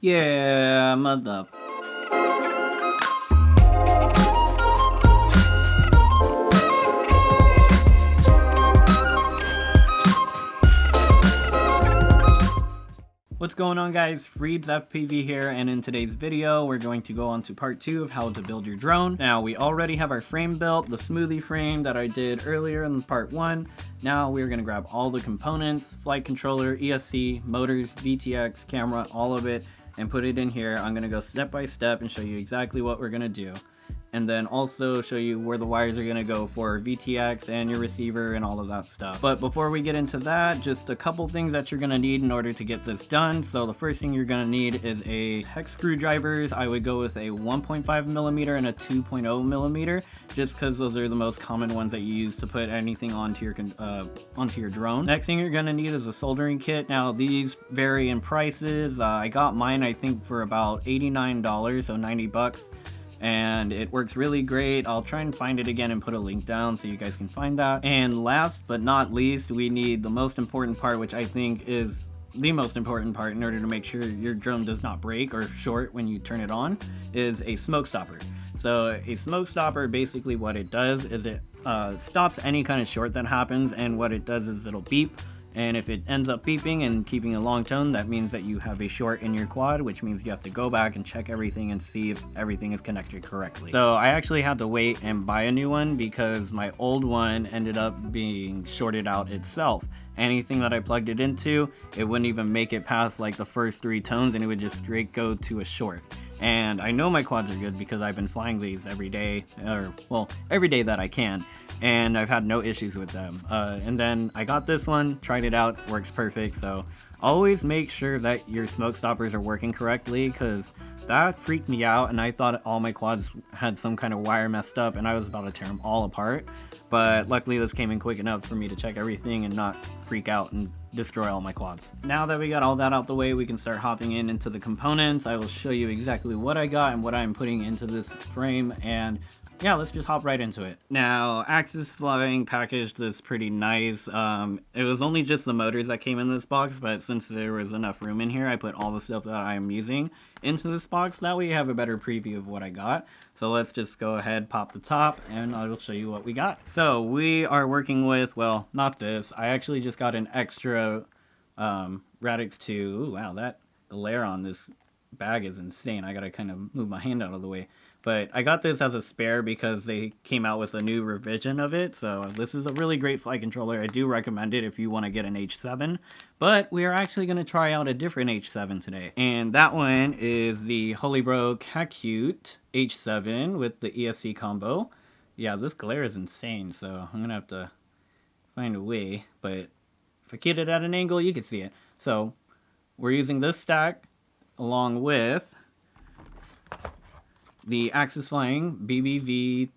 Yeah, mother. What's going on, guys? FruityTechFPV here, and in today's video we're going to go on to part 2 of how to build your drone. Now, we already have our frame built, the smoothie frame that I did earlier in part 1. Now we're going to grab all the components, flight controller, ESC, motors, VTX, camera, all of it, and put it in here. I'm going to go step by step and show you exactly what we're going to do. And then also show you where the wires are going to go for VTX and your receiver and all of that stuff. But before we get into that, just a couple things that you're going to need in order to get this done. So the first thing you're going to need is a hex screwdrivers. I would go with a 1.5 millimeter and a 2.0 millimeter, just because those are the most common ones that you use to put anything onto your drone. Next thing you're going to need is a soldering kit. Now these vary in prices. I got mine I think for about $89, so 90 bucks. And it works really great. I'll try and find it again and put a link down so you guys can find that. And last but not least, we need the most important part, which I think is the most important part in order to make sure your drone does not break or short when you turn it on, is a smoke stopper. So a smoke stopper, basically what it does is it stops any kind of short that happens, and what it does is it'll beep. And if it ends up beeping and keeping a long tone, that means that you have a short in your quad, which means you have to go back and check everything and see if everything is connected correctly. So I actually had to wait and buy a new one because my old one ended up being shorted out itself. Anything that I plugged it into, it wouldn't even make it past like the first 3 tones, and it would just straight go to a short. And I know my quads are good because I've been flying these every day, or well, every day that I can, and I've had no issues with them. And then I got this one, tried it out, works perfect. So always make sure that your smoke stoppers are working correctly, because that freaked me out and I thought all my quads had some kind of wire messed up and I was about to tear them all apart. But luckily this came in quick enough for me to check everything and not freak out and destroy all my quads. Now that we got all that out the way, we can start hopping into the components. I will show you exactly what I got and what I'm putting into this frame, and yeah, let's just hop right into it. Now, Axis Flying packaged this pretty nice. It was only just the motors that came in this box, but since there was enough room in here, I put all the stuff that I'm using into this box. That way you have a better preview of what I got. So let's just go ahead, pop the top, and I will show you what we got. So we are working with, well, not this. I actually just got an extra Radix 2. Ooh, wow, that glare on this bag is insane. I gotta kind of move my hand out of the way. But I got this as a spare because they came out with a new revision of it. So this is a really great flight controller. I do recommend it if you want to get an H7. But we are actually going to try out a different H7 today. And that one is the Holybro Cacute H7 with the ESC combo. Yeah, this glare is insane. So I'm going to have to find a way. But if I get it at an angle, you can see it. So we're using this stack along with the Axis Flying BBV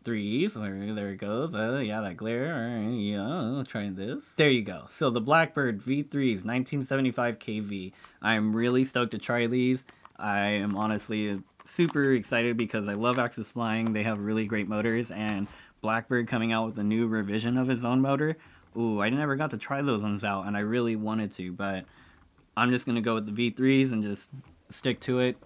3s. There it goes. Yeah, that glare. Alright, yeah, I'll try this. There you go. So the Blackbird V3s, 1975 kV. I'm really stoked to try these. I am honestly super excited because I love Axis Flying. They have really great motors, and Blackbird coming out with a new revision of his own motor. Ooh, I never got to try those ones out, and I really wanted to, but I'm just going to go with the V3s and just stick to it.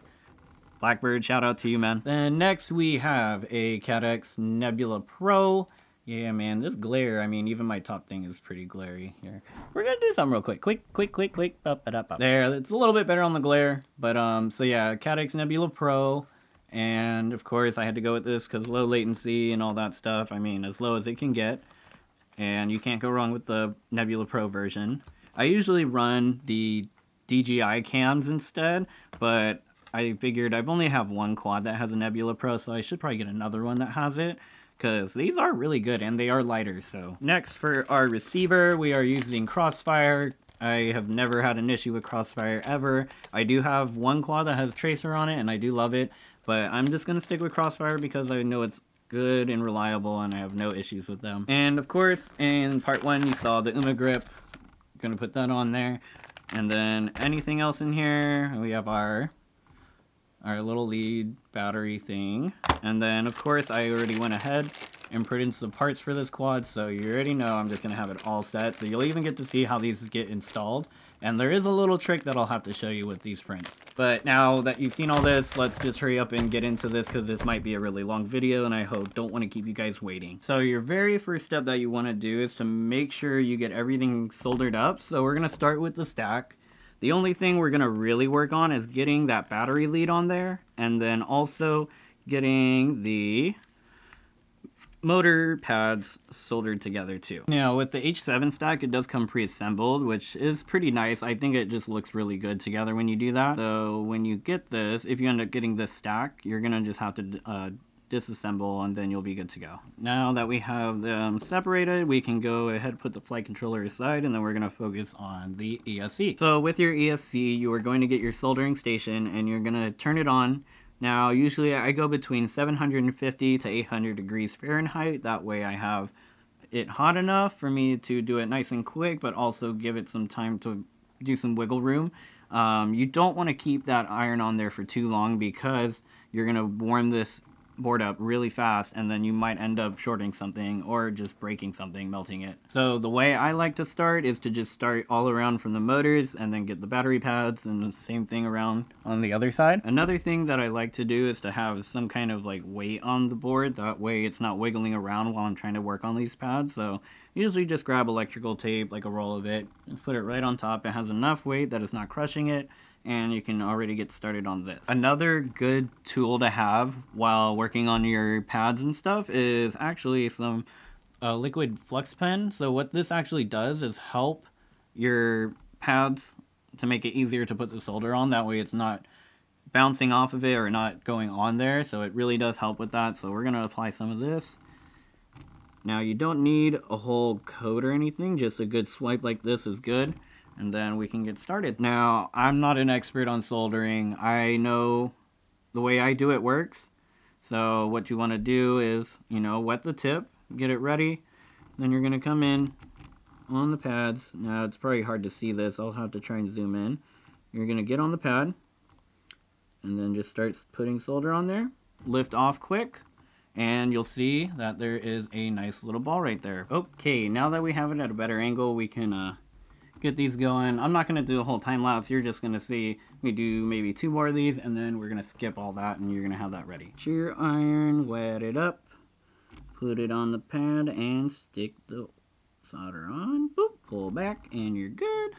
Blackbird, shout out to you, man. Then next we have a CATX Nebula Pro. Yeah, man, this glare, I mean, even my top thing is pretty glary here. We're gonna do something real quick. Quick. Up. There, it's a little bit better on the glare. But, so yeah, CATX Nebula Pro. And, of course, I had to go with this because low latency and all that stuff. I mean, as low as it can get. And you can't go wrong with the Nebula Pro version. I usually run the DJI cams instead, but I figured I've only have one quad that has a Nebula Pro, so I should probably get another one that has it, because these are really good and they are lighter. So next, for our receiver, we are using Crossfire. I have never had an issue with Crossfire ever. I do have one quad that has Tracer on it and I do love it, but I'm just going to stick with Crossfire because I know it's good and reliable and I have no issues with them. And of course, in part 1 you saw the UMA grip. I'm going to put that on there. And then anything else in here, we have our little lead battery thing. And then of course I already went ahead imprints the parts for this quad, so you already know I'm just going to have it all set. So you'll even get to see how these get installed. And there is a little trick that I'll have to show you with these prints. But now that you've seen all this, let's just hurry up and get into this, because this might be a really long video and I don't want to keep you guys waiting. So your very first step that you want to do is to make sure you get everything soldered up. So we're going to start with the stack. The only thing we're going to really work on is getting that battery lead on there, and then also getting the motor pads soldered together too. Now with the H7 stack, it does come pre-assembled, which is pretty nice. I think it just looks really good together when you do that. So when you get this, if you end up getting this stack, you're gonna just have to disassemble, and then you'll be good to go. Now that we have them separated, we can go ahead and put the flight controller aside, and then we're gonna focus on the ESC. So with your ESC, you are going to get your soldering station and you're gonna turn it on. Now, usually I go between 750 to 800 degrees Fahrenheit. That way I have it hot enough for me to do it nice and quick, but also give it some time to do some wiggle room. You don't want to keep that iron on there for too long, because you're going to warm this board up really fast, and then you might end up shorting something or just breaking something, melting it. So the way I like to start is to just start all around from the motors and then get the battery pads, and the same thing around on the other side. Another thing that I like to do is to have some kind of like weight on the board. That way it's not wiggling around while I'm trying to work on these pads. So usually just grab electrical tape, like a roll of it, and put it right on top. It has enough weight that it's not crushing it, and you can already get started on this. Another good tool to have while working on your pads and stuff is actually some liquid flux pen. So what this actually does is help your pads to make it easier to put the solder on. That way it's not bouncing off of it or not going on there. So it really does help with that. So we're going to apply some of this. Now you don't need a whole coat or anything, just a good swipe like this is good. And then we can get started. Now, I'm not an expert on soldering. I know the way I do it works. So what you want to do is, wet the tip, get it ready. Then you're going to come in on the pads. Now, it's probably hard to see this. I'll have to try and zoom in. You're going to get on the pad, and then just start putting solder on there. Lift off quick, and you'll see that there is a nice little ball right there. Okay, now that we have it at a better angle, we can get these going. I'm not going to do a whole time lapse. You're just going to see me do maybe 2 more of these, and then we're going to skip all that, and you're going to have that ready. Get your iron, wet it up, put it on the pad, and stick the solder on. Boop, pull back, and you're good.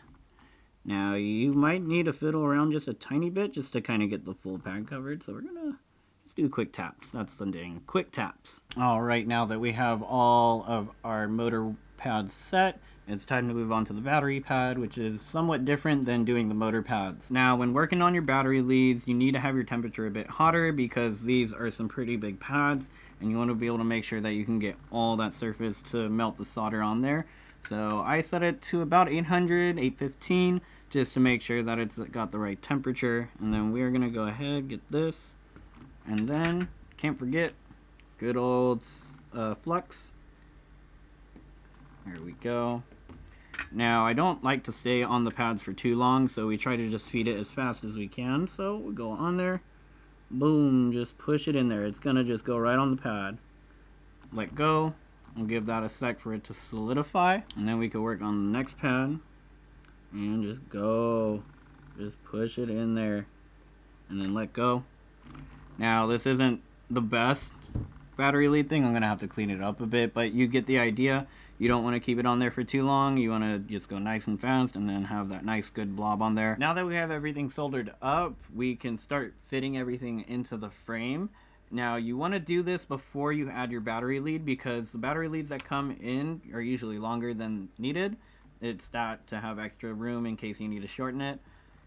Now you might need to fiddle around just a tiny bit just to kind of get the full pad covered. So we're going to just do quick taps. That's the thing, quick taps. All right, now that we have all of our motor pads set, it's time to move on to the battery pad, which is somewhat different than doing the motor pads. Now, when working on your battery leads, you need to have your temperature a bit hotter, because these are some pretty big pads, and you want to be able to make sure that you can get all that surface to melt the solder on there. So I set it to about 800, 815, just to make sure that it's got the right temperature. And then we're going to go ahead, get this, and then, can't forget, good old flux. There we go. Now, I don't like to stay on the pads for too long, so we try to just feed it as fast as we can. So we'll go on there, boom, just push it in there. It's gonna just go right on the pad. Let go, we'll give that a sec for it to solidify, and then we can work on the next pad, and just go, just push it in there, and then let go. Now, this isn't the best battery lead thing. I'm gonna have to clean it up a bit, but you get the idea. You don't want to keep it on there for too long. You want to just go nice and fast and then have that nice good blob on there. Now that we have everything soldered up, we can start fitting everything into the frame. Now you want to do this before you add your battery lead, because the battery leads that come in are usually longer than needed. It's that to have extra room in case you need to shorten it.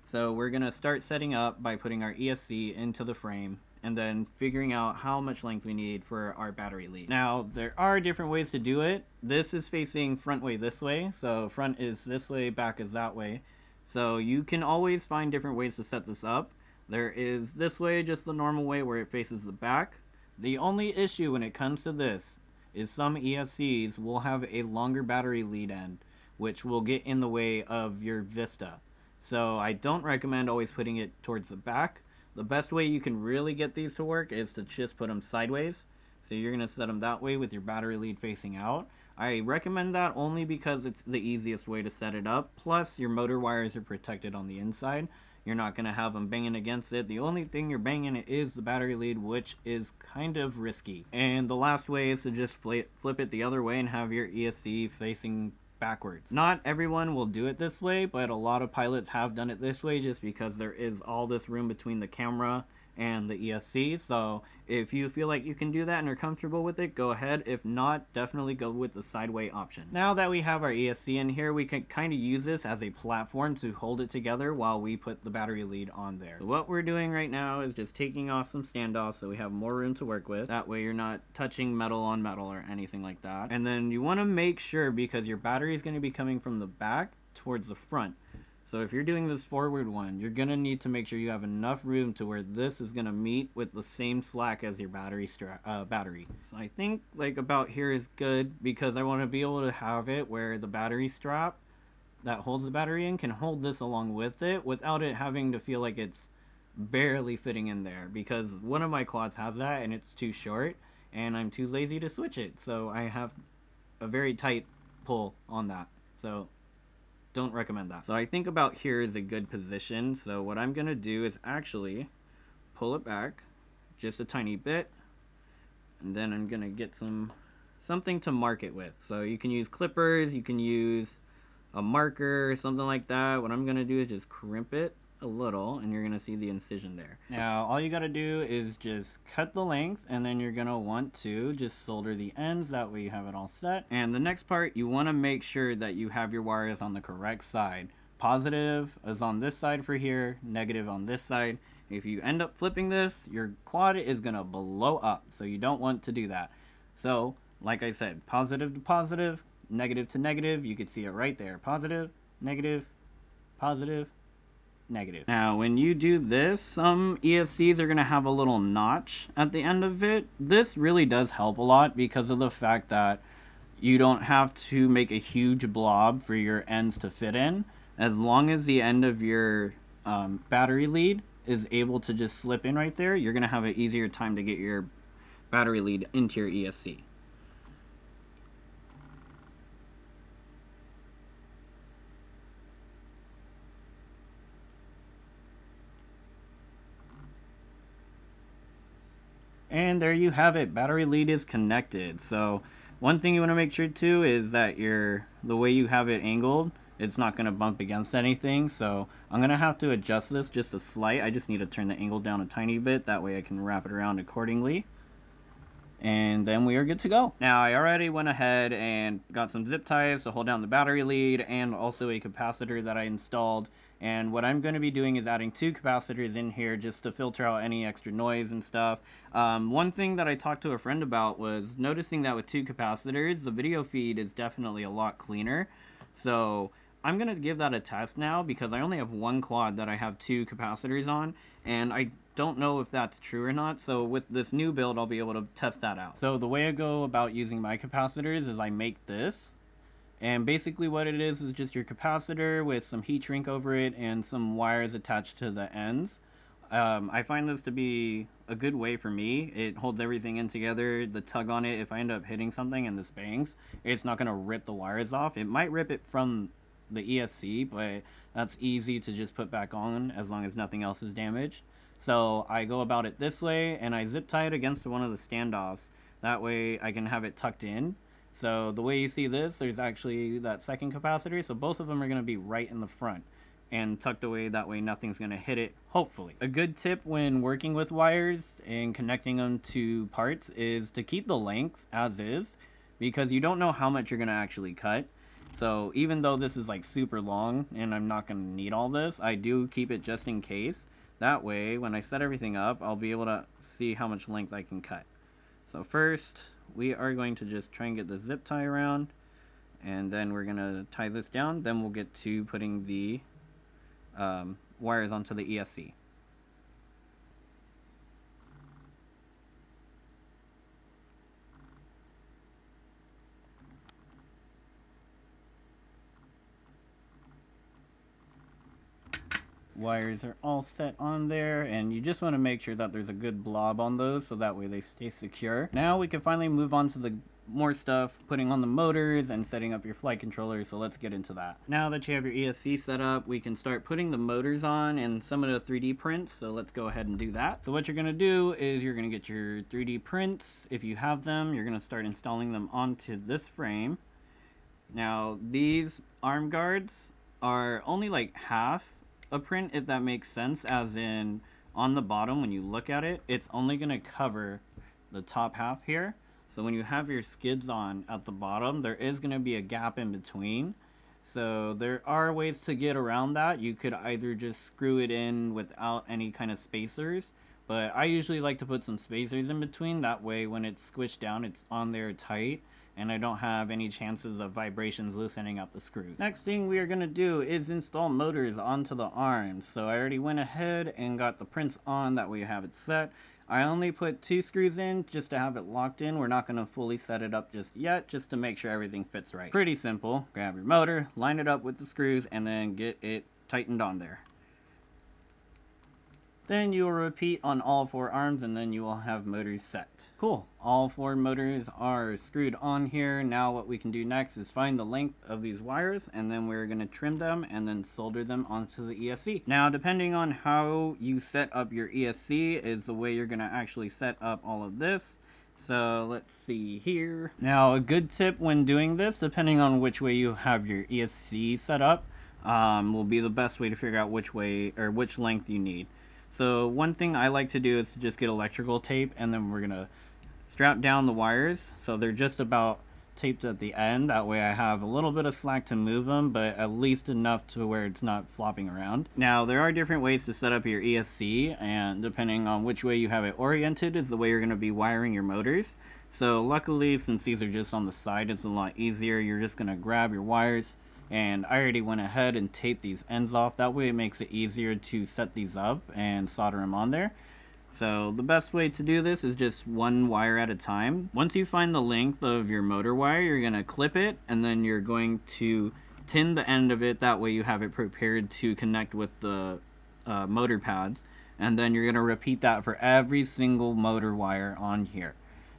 So we're going to start setting up by putting our ESC into the frame, and then figuring out how much length we need for our battery lead. Now, there are different ways to do it. This is facing front way this way, so front is this way, back is that way. So you can always find different ways to set this up. There is this way, just the normal way where it faces the back. The only issue when it comes to this is some ESCs will have a longer battery lead end, which will get in the way of your vista. So I don't recommend always putting it towards the back. The best way you can really get these to work is to just put them sideways. So you're going to set them that way with your battery lead facing out. I recommend that only because it's the easiest way to set it up. Plus, your motor wires are protected on the inside. You're not going to have them banging against it. The only thing you're banging it is the battery lead, which is kind of risky. And the last way is to just flip it the other way and have your ESC facing backwards. Not everyone will do it this way, but a lot of pilots have done it this way just because there is all this room between the camera and the ESC. So if you feel like you can do that and are comfortable with it, go ahead. If not, definitely go with the sideway option. Now that we have our ESC in here, we can kind of use this as a platform to hold it together while we put the battery lead on there. So what we're doing right now is just taking off some standoffs so we have more room to work with. That way you're not touching metal on metal or anything like that. And then you want to make sure, because your battery is going to be coming from the back towards the front. So if you're doing this forward one, you're going to need to make sure you have enough room to where this is going to meet with the same slack as your battery. So I think like about here is good, because I want to be able to have it where the battery strap that holds the battery in can hold this along with it without it having to feel like it's barely fitting in there, because one of my quads has that and it's too short and I'm too lazy to switch it. So I have a very tight pull on that. So don't recommend that. So I think about here is a good position. So what I'm gonna do is actually pull it back just a tiny bit, and then I'm gonna get something to mark it with. So you can use clippers, you can use a marker or something like that. What I'm gonna do is just crimp it a little, and you're gonna see the incision there. Now all you gotta do is just cut the length, and then you're gonna want to just solder the ends. That way you have it all set. And the next part, you want to make sure that you have your wires on the correct side. Positive is on this side for here, negative on this side. If you end up flipping this, your quad is gonna blow up, so you don't want to do that. So like I said, positive to positive, negative to negative. You can see it right there. Positive, negative, positive, negative. Now when you do this, some ESCs are going to have a little notch at the end of it. This really does help a lot because of the fact that you don't have to make a huge blob for your ends to fit in. As long as the end of your battery lead is able to just slip in right there, you're going to have an easier time to get your battery lead into your ESC. And there you have it, battery lead is connected. So one thing you want to make sure too is that the way you have it angled, it's not going to bump against anything. So I'm going to have to adjust this just a slight. I just need to turn the angle down a tiny bit, that way I can wrap it around accordingly. And then we are good to go. Now I already went ahead and got some zip ties to hold down the battery lead, and also a capacitor that I installed. And what I'm going to be doing is adding 2 capacitors in here just to filter out any extra noise and stuff. One thing that I talked to a friend about was noticing that with 2 capacitors, the video feed is definitely a lot cleaner. So I'm going to give that a test now, because I only have one quad that I have 2 capacitors on, and I don't know if that's true or not. So with this new build, I'll be able to test that out. So the way I go about using my capacitors is I make this. And basically what it is just your capacitor with some heat shrink over it and some wires attached to the ends. I find this to be a good way for me. It holds everything in together. The tug on it, if I end up hitting something and this bangs, it's not going to rip the wires off. It might rip it from the ESC, but that's easy to just put back on as long as nothing else is damaged. So I go about it this way, and I zip tie it against one of the standoffs. That way I can have it tucked in. So the way you see this, there's actually that second capacitor, so both of them are going to be right in the front and tucked away. That way nothing's going to hit it, hopefully. A good tip when working with wires and connecting them to parts is to keep the length as is, because you don't know how much you're going to actually cut. So even though this is like super long and I'm not going to need all this, I do keep it just in case. That way when I set everything up, I'll be able to see how much length I can cut. So first, we are going to just try and get the zip tie around, and then we're going to tie this down. Then we'll get to putting the wires onto the ESC. wires are all set on there, and you just want to make sure that there's a good blob on those so that way they stay secure. Now we can finally move on to the more stuff, putting on the motors and setting up your flight controller, so let's get into that. Now that you have your ESC set up, we can start putting the motors on and some of the 3D prints, so let's go ahead and do that. So what you're going to do is you're going to get your 3D prints. If you have them, you're going to start installing them onto this frame. Now these arm guards are only like half a print, if that makes sense, as in on the bottom when you look at it, it's only going to cover the top half here. So when you have your skids on at the bottom, there is going to be a gap in between. So there are ways to get around that. You could either just screw it in without any kind of spacers, but I usually like to put some spacers in between. That way when it's squished down, it's on there tight, and I don't have any chances of vibrations loosening up the screws. Next thing we are going to do is install motors onto the arms. So I already went ahead and got the prints on, that way you have it set. I only put 2 screws in just to have it locked in. We're not going to fully set it up just yet, just to make sure everything fits right. Pretty simple. Grab your motor, line it up with the screws, and then get it tightened on there. Then you will repeat on all 4 arms, and then you will have motors set. Cool. All 4 motors are screwed on here. Now what we can do next is find the length of these wires, and then we're going to trim them and then solder them onto the ESC. Now depending on how you set up your ESC is the way you're going to actually set up all of this. So let's see here. Now a good tip when doing this, depending on which way you have your ESC set up, will be the best way to figure out which way or which length you need. So one thing I like to do is to just get electrical tape, and then we're going to strap down the wires so they're just about taped at the end. That way I have a little bit of slack to move them, but at least enough to where it's not flopping around. Now there are different ways to set up your ESC, and depending on which way you have it oriented is the way you're going to be wiring your motors. So luckily, since these are just on the side, it's a lot easier. You're just going to grab your wires, and I already went ahead and taped these ends off. That way it makes it easier to set these up and solder them on there. So the best way to do this is just one wire at a time. Once you find the length of your motor wire, you're going to clip it, and then you're going to tin the end of it. That way you have it prepared to connect with the motor pads, and then you're going to repeat that for every single motor wire on here.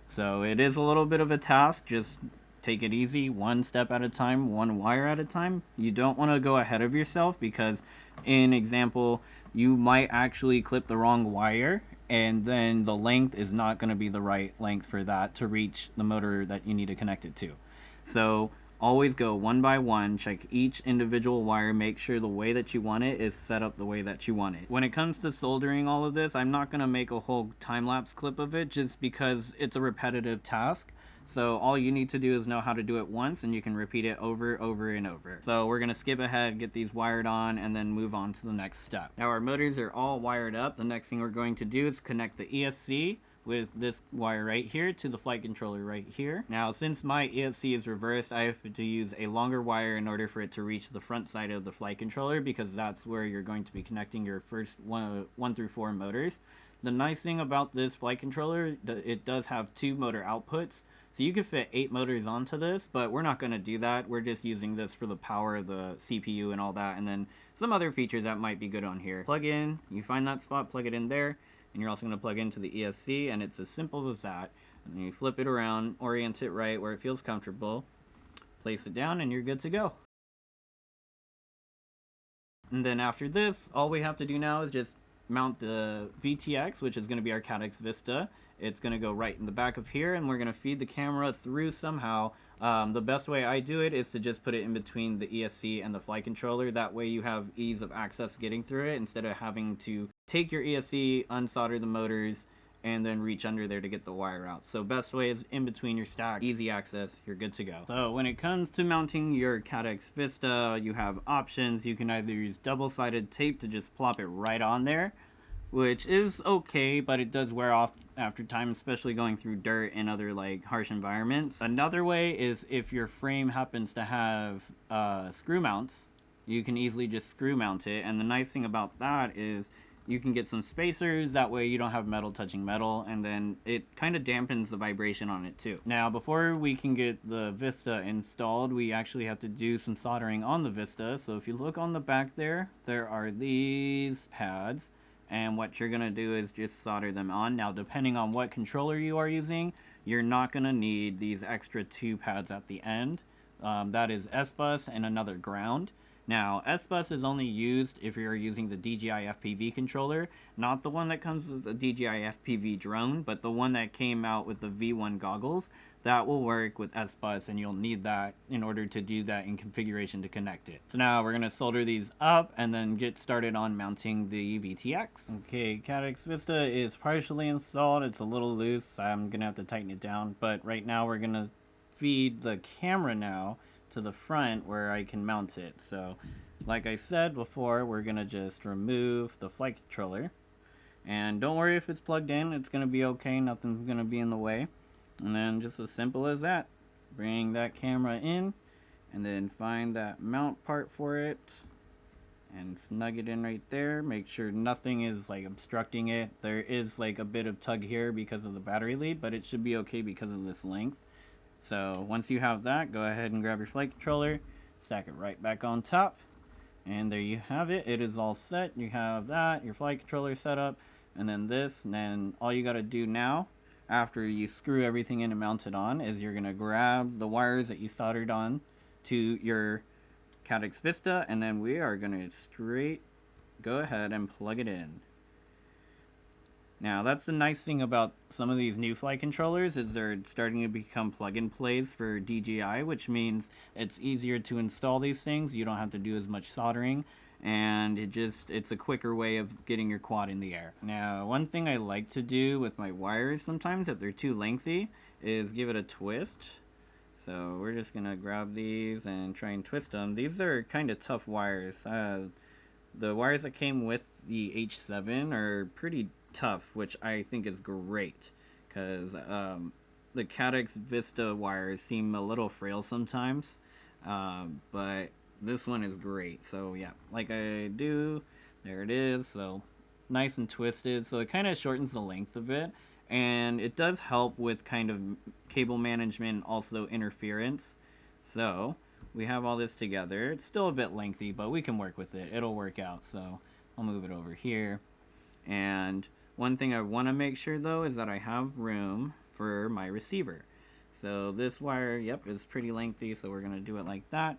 So it is a little bit of a task. Just take it easy, one step at a time, one wire at a time. You don't want to go ahead of yourself, because in example, you might actually clip the wrong wire, and then the length is not going to be the right length for that to reach the motor that you need to connect it to. So always go one by one, check each individual wire, make sure the way that you want it is set up the way that you want it. When it comes to soldering all of this, I'm not going to make a whole time-lapse clip of it just because it's a repetitive task. So all you need to do is know how to do it once, and you can repeat it over and over. So we're going to skip ahead, get these wired on, and then move on to the next step. Now our motors are all wired up. The next thing we're going to do is connect the ESC with this wire right here to the flight controller right here. Now since my ESC is reversed, I have to use a longer wire in order for it to reach the front side of the flight controller, because that's where you're going to be connecting your first 1 through 4 motors. The nice thing about this flight controller, it does have 2 motor outputs. So you could fit 8 motors onto this, but we're not going to do that. We're just using this for the power of the CPU and all that, and then some other features that might be good on here. Plug in, you find that spot, plug it in there, and you're also going to plug into the ESC, and it's as simple as that. And then you flip it around, orient it right where it feels comfortable, place it down, and you're good to go. And then after this, all we have to do now is just mount the VTX, which is going to be our Cadex Vista. It's going to go right in the back of here, and we're going to feed the camera through somehow. The best way I do it is to just put it in between the ESC and the flight controller. That way you have ease of access getting through it, instead of having to take your ESC, unsolder the motors, and then reach under there to get the wire out. So best way is in between your stack, easy access, you're good to go. So when it comes to mounting your Cadex Vista, you have options. You can either use double-sided tape to just plop it right on there, which is okay, but it does wear off after time, especially going through dirt and other like harsh environments. Another way is if your frame happens to have screw mounts, you can easily just screw mount it. And the nice thing about that is you can get some spacers, that way you don't have metal touching metal, and then it kind of dampens the vibration on it too. Now before we can get the Vista installed, we actually have to do some soldering on the Vista. So if you look on the back there are these pads, and what you're gonna do is just solder them on. Now depending on what controller you are using, you're not gonna need these extra 2 pads at the end. That is S-Bus and another ground. Now, S-Bus is only used if you're using the DJI FPV controller, not the one that comes with the DJI FPV drone, but the one that came out with the V1 goggles. That will work with S-Bus, and you'll need that in order to do that in configuration to connect it. So now we're going to solder these up and then get started on mounting the VTX. Okay, Caddx Vista is partially installed. It's a little loose. I'm going to have to tighten it down, but right now we're going to feed the camera now to the front where I can mount it. So like I said before, we're gonna just remove the flight controller, and don't worry if it's plugged in, it's gonna be okay, nothing's gonna be in the way. And then just as simple as that, bring that camera in and then find that mount part for it and snug it in right there. Make sure nothing is like obstructing it. There is like a bit of tug here because of the battery lead, but it should be okay because of this length. So once you have that, go ahead and grab your flight controller, stack it right back on top, and there you have it. It is all set. You have that, your flight controller set up, and then this, and then all you got to do now, after you screw everything in and mount it on, is you're going to grab the wires that you soldered on to your Caddx Vista, and then we are going to straight go ahead and plug it in. Now that's the nice thing about some of these new flight controllers, is they're starting to become plug-and plays for DJI, which means it's easier to install these things. You don't have to do as much soldering, and it's a quicker way of getting your quad in the air. Now one thing I like to do with my wires sometimes, if they're too lengthy, is give it a twist. So we're just gonna grab these and try and twist them. These are kind of tough wires. The wires that came with the H7 are pretty tough, which I think is great, because the Caddx Vista wires seem a little frail sometimes, but this one is great. So yeah, like I do, there it is. So nice and twisted, so it kind of shortens the length of it, and it does help with kind of cable management and also interference. So we have all this together. It's still a bit lengthy, but we can work with it. It'll work out. So I'll move it over here. And one thing I want to make sure though is that I have room for my receiver. So this wire, yep, is pretty lengthy, so we're going to do it like that.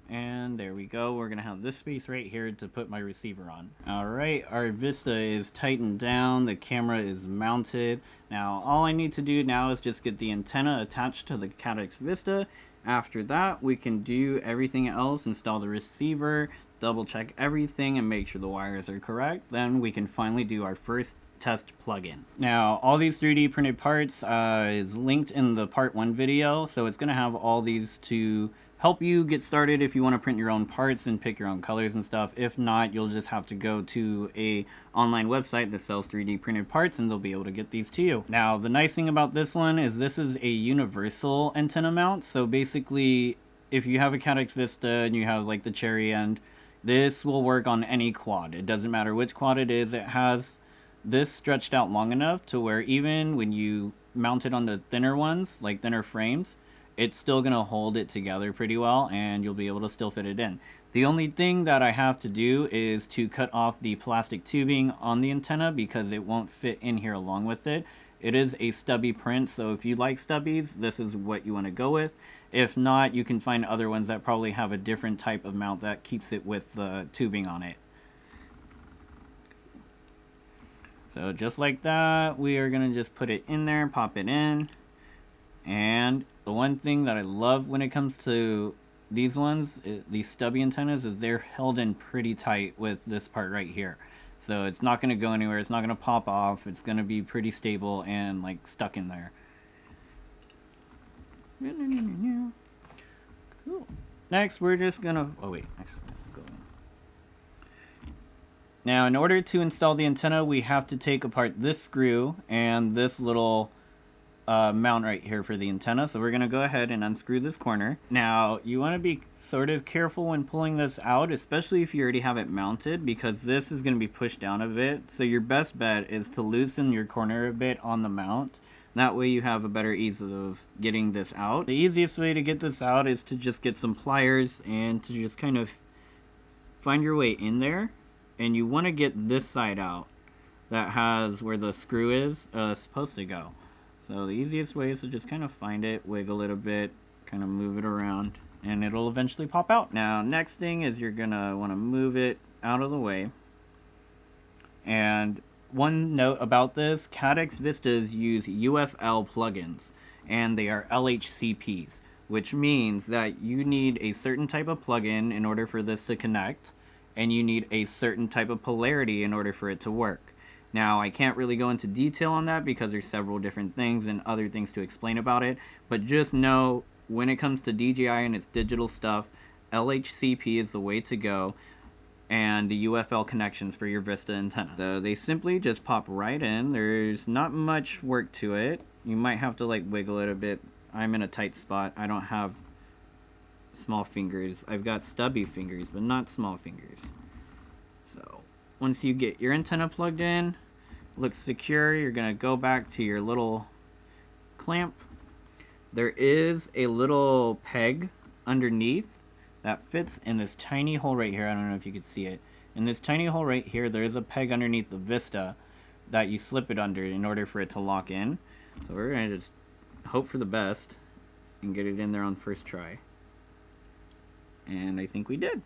And there we go. We're going to have this space right here to put my receiver on. Alright, our Vista is tightened down. The camera is mounted. Now all I need to do now is just get the antenna attached to the Caddx Vista. After that, we can do everything else, install the receiver, double check everything and make sure the wires are correct. Then we can finally do our first test plugin. Now all these 3D printed parts is linked in the part 1 video, so it's going to have all these to help you get started if you want to print your own parts and pick your own colors and stuff. If not, you'll just have to go to a online website that sells 3D printed parts and they'll be able to get these to you. Now the nice thing about this one is this is a universal antenna mount, so basically if you have a Caddx Vista and you have like the cherry end, this will work on any quad. It doesn't matter which quad it is. It has this stretched out long enough to where even when you mount it on the thinner ones, like thinner frames, it's still going to hold it together pretty well and you'll be able to still fit it in. The only thing that I have to do is to cut off the plastic tubing on the antenna because it won't fit in here along with it. It is a stubby print, so if you like stubbies, this is what you want to go with. If not, you can find other ones that probably have a different type of mount that keeps it with the tubing on it. So just like that, we are going to just put it in there, pop it in. And the one thing that I love when it comes to these ones, these stubby antennas, is they're held in pretty tight with this part right here. So it's not going to go anywhere, it's not going to pop off, it's going to be pretty stable and like stuck in there. Cool. Next we're just going to, oh wait, actually, go in. Now in order to install the antenna, we have to take apart this screw and this little mount right here for the antenna. So we're going to go ahead and unscrew this corner. Now you want to be sort of careful when pulling this out, especially if you already have it mounted, because this is going to be pushed down a bit. So your best bet is to loosen your corner a bit on the mount. That way you have a better ease of getting this out. The easiest way to get this out is to just get some pliers and to just kind of find your way in there. And you want to get this side out. That has where the screw is supposed to go. So the easiest way is to just kind of find it, wiggle it a bit, kind of move it around, and it'll eventually pop out. Now, next thing is you're gonna want to move it out of the way. And one note about this, Cadex Vistas use UFL plugins, and they are LHCPs, which means that you need a certain type of plugin in order for this to connect, and you need a certain type of polarity in order for it to work. Now, I can't really go into detail on that because there's several different things and other things to explain about it, but just know when it comes to DJI and its digital stuff, LHCP is the way to go, and the UFL connections for your Vista antenna. So they simply just pop right in. There's not much work to it. You might have to like wiggle it a bit. I'm in a tight spot. I don't have small fingers. I've got stubby fingers, but not small fingers. So once you get your antenna plugged in, looks secure, you're gonna go back to your little clamp. There is a little peg underneath that fits in this tiny hole right here. I don't know if you can see it. In this tiny hole right here, there is a peg underneath the Vista that you slip it under in order for it to lock in. So we're gonna just hope for the best and get it in there on first try. And I think we did.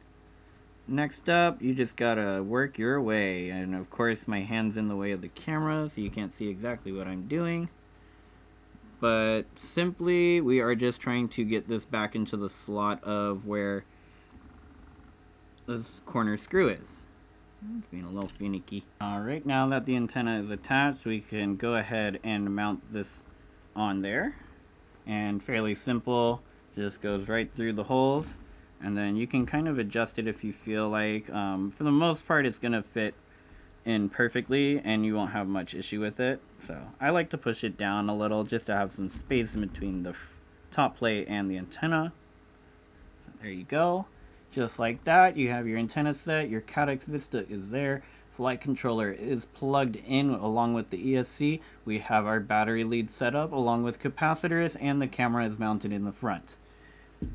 Next up, you just gotta work your way, and of course my hand's in the way of the camera so you can't see exactly what I'm doing, but simply we are just trying to get this back into the slot of where this corner screw is. Being a little finicky. Alright, now that the antenna is attached, we can go ahead and mount this on there, and fairly simple, just goes right through the holes. And then you can kind of adjust it if you feel like. For the most part, it's going to fit in perfectly and you won't have much issue with it. So I like to push it down a little just to have some space in between the top plate and the antenna. There you go. Just like that, you have your antenna set. Your Cadex Vista is there. Flight controller is plugged in along with the ESC. We have our battery lead set up along with capacitors, and the camera is mounted in the front.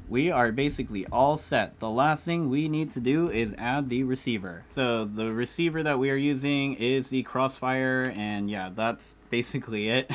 We are basically all set. The last thing we need to do is add the receiver. So the receiver that we are using is the Crossfire, and yeah, that's basically it.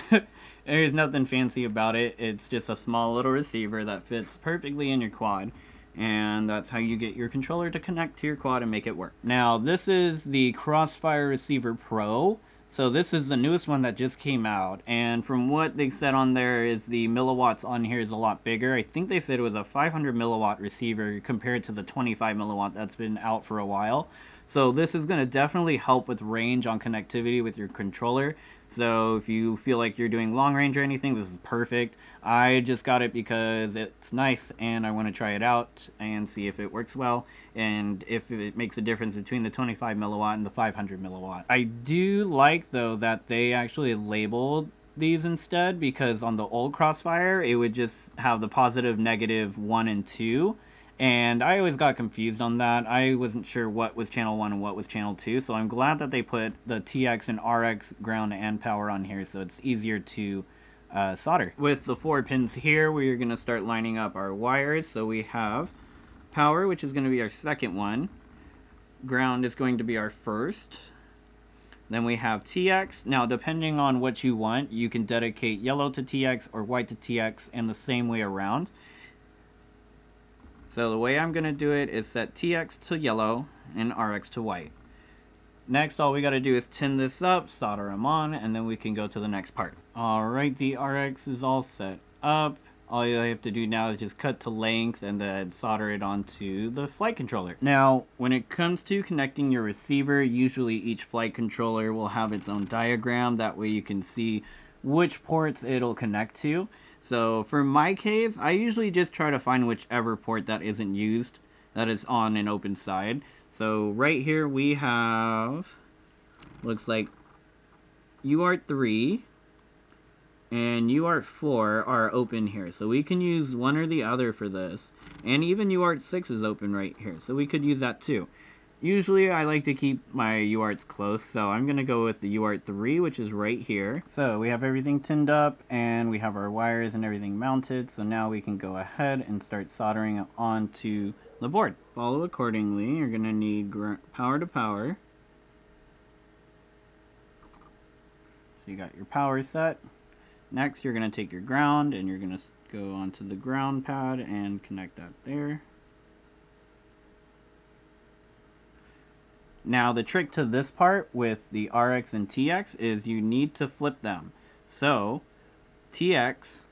There's nothing fancy about it. It's just a small little receiver that fits perfectly in your quad, and that's how you get your controller to connect to your quad and make it work. Now, this is the Crossfire Receiver Pro. So this is the newest one that just came out, and from what they said on there is the milliwatts on here is a lot bigger. I think they said it was a 500 milliwatt receiver compared to the 25 milliwatt that's been out for a while. So this is going to definitely help with range on connectivity with your controller. So if you feel like you're doing long range or anything, this is perfect. I just got it because it's nice and I want to try it out and see if it works well and if it makes a difference between the 25 milliwatt and the 500 milliwatt. I do like though that they actually labeled these instead, because on the old Crossfire it would just have the positive, negative 1 and 2. And I always got confused on that. I wasn't sure what was channel 1 and what was channel 2, so I'm glad that they put the TX and RX ground and power on here so it's easier to solder. With the 4 pins here, we're going to start lining up our wires. So we have power, which is going to be our second one. Ground is going to be our first. Then we have TX. Now, depending on what you want, you can dedicate yellow to TX or white to TX and the same way around. So the way I'm going to do it is set TX to yellow and RX to white. Next, all we got to do is tin this up, solder them on, and then we can go to the next part. Alright, the RX is all set up. All you have to do now is just cut to length and then solder it onto the flight controller. Now, when it comes to connecting your receiver, usually each flight controller will have its own diagram. That way you can see which ports it'll connect to. So for my case, I usually just try to find whichever port that isn't used, that is on an open side. So right here we have, looks like UART3, and UART4 are open here. So we can use one or the other for this. And even UART6 is open right here, so we could use that too. Usually I like to keep my UARTs close, so I'm going to go with the UART3, which is right here. So we have everything tinned up, and we have our wires and everything mounted, so now we can go ahead and start soldering onto the board. Follow accordingly. You're going to need power to power. So you got your power set. Next, you're going to take your ground, and you're going to go onto the ground pad and connect that there. Now, the trick to this part with the RX and TX is you need to flip them. So, TX,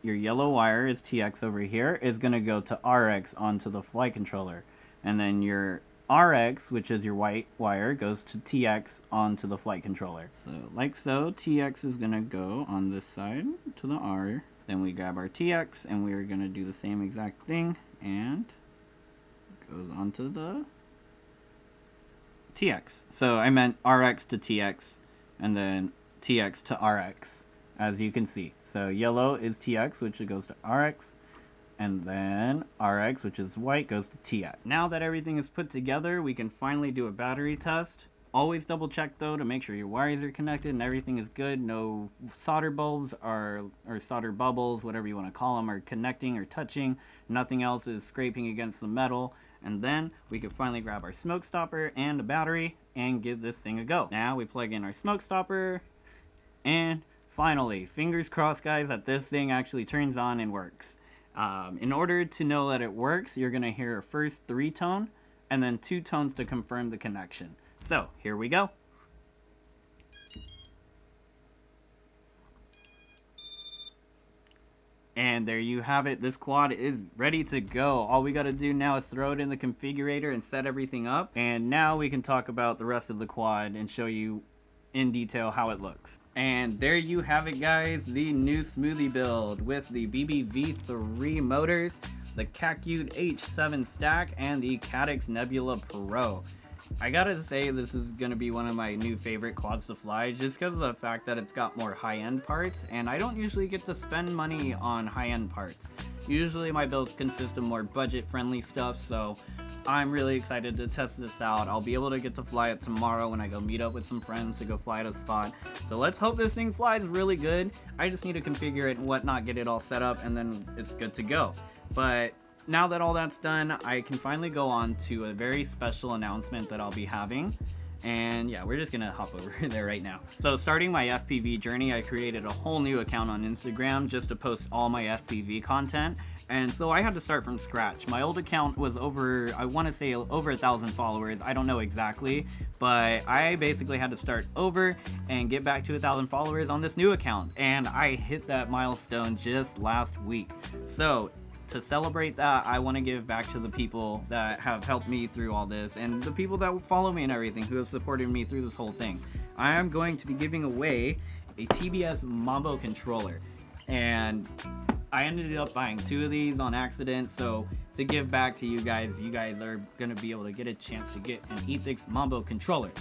your yellow wire is TX over here, is going to go to RX onto the flight controller. And then your RX, which is your white wire, goes to TX onto the flight controller. So, like so, TX is going to go on this side to the R. Then we grab our TX, and we are going to do the same exact thing, and it goes onto the TX. So I meant RX to TX, and then TX to RX, as you can see. So yellow is TX, which goes to RX, and then RX, which is white, goes to TX. Now that everything is put together, we can finally do a battery test. Always double check though to make sure your wires are connected and everything is good. No solder bulbs or solder bubbles, whatever you want to call them, are connecting or touching. Nothing else is scraping against the metal. And then we can finally grab our smoke stopper and a battery and give this thing a go. Now we plug in our smoke stopper, and finally, fingers crossed guys, that this thing actually turns on and works. In order to know that it works, you're going to hear a first 3-tone and then 2 tones to confirm the connection. So, here we go. And there you have it. This quad is ready to go. All we got to do now is throw it in the configurator and set everything up. And now we can talk about the rest of the quad and show you in detail how it looks. And there you have it guys, the new Smoothie build with the BBV3 motors, the Kakute H7 stack, and the Caddx Nebula Pro. I gotta say, this is gonna be one of my new favorite quads to fly just because of the fact that it's got more high-end parts, and I don't usually get to spend money on high-end parts. Usually my builds consist of more budget-friendly stuff, so I'm really excited to test this out. I'll be able to get to fly it tomorrow when I go meet up with some friends to go fly at a spot. So let's hope this thing flies really good. I just need to configure it and whatnot, get it all set up, and then it's good to go. But now that all that's done, I can finally go on to a very special announcement that I'll be having. And yeah, we're just gonna hop over there right now. So starting my FPV journey, I created a whole new account on Instagram just to post all my FPV content. And so I had to start from scratch. My old account was over, I want to say over 1,000 followers. I don't know exactly, but I basically had to start over and get back to 1,000 followers on this new account. And I hit that milestone just last week. So to celebrate that, I want to give back to the people that have helped me through all this and the people that follow me and everything who have supported me through this whole thing. I am going to be giving away a TBS Mambo controller, and I ended up buying 2 of these on accident, so to give back to you guys are going to be able to get a chance to get an Ethix Mambo controller.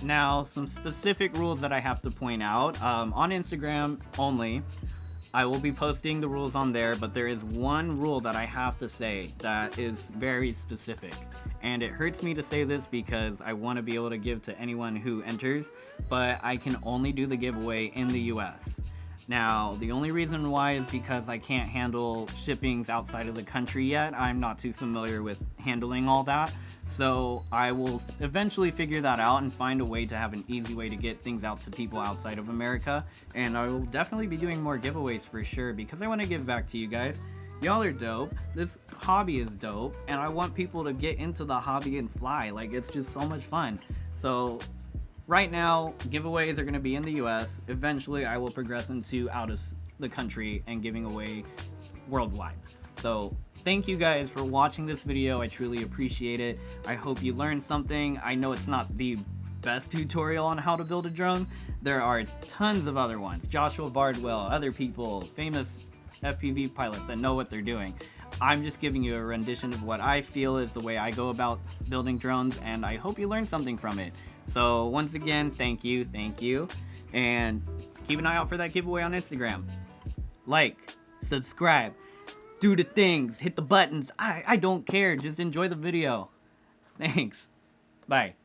Now, some specific rules that I have to point out. On Instagram only, I will be posting the rules on there, but there is one rule that I have to say that is very specific. And it hurts me to say this because I want to be able to give to anyone who enters, but I can only do the giveaway in the US. Now, the only reason why is because I can't handle shippings outside of the country yet. I'm not too familiar with handling all that. So I will eventually figure that out and find a way to have an easy way to get things out to people outside of America. And I will definitely be doing more giveaways for sure because I want to give back to you guys. Y'all are dope. This hobby is dope. And I want people to get into the hobby and fly. Like, it's just so much fun. So right now, giveaways are going to be in the US. Eventually, I will progress into out of the country and giving away worldwide. So thank you guys for watching this video. I truly appreciate it. I hope you learned something. I know it's not the best tutorial on how to build a drone. There are tons of other ones. Joshua Bardwell, other people, famous FPV pilots that know what they're doing. I'm just giving you a rendition of what I feel is the way I go about building drones, and I hope you learned something from it. So once again, thank you. And keep an eye out for that giveaway on Instagram. Like, subscribe, do the things, hit the buttons. I don't care. Just enjoy the video. Thanks. Bye.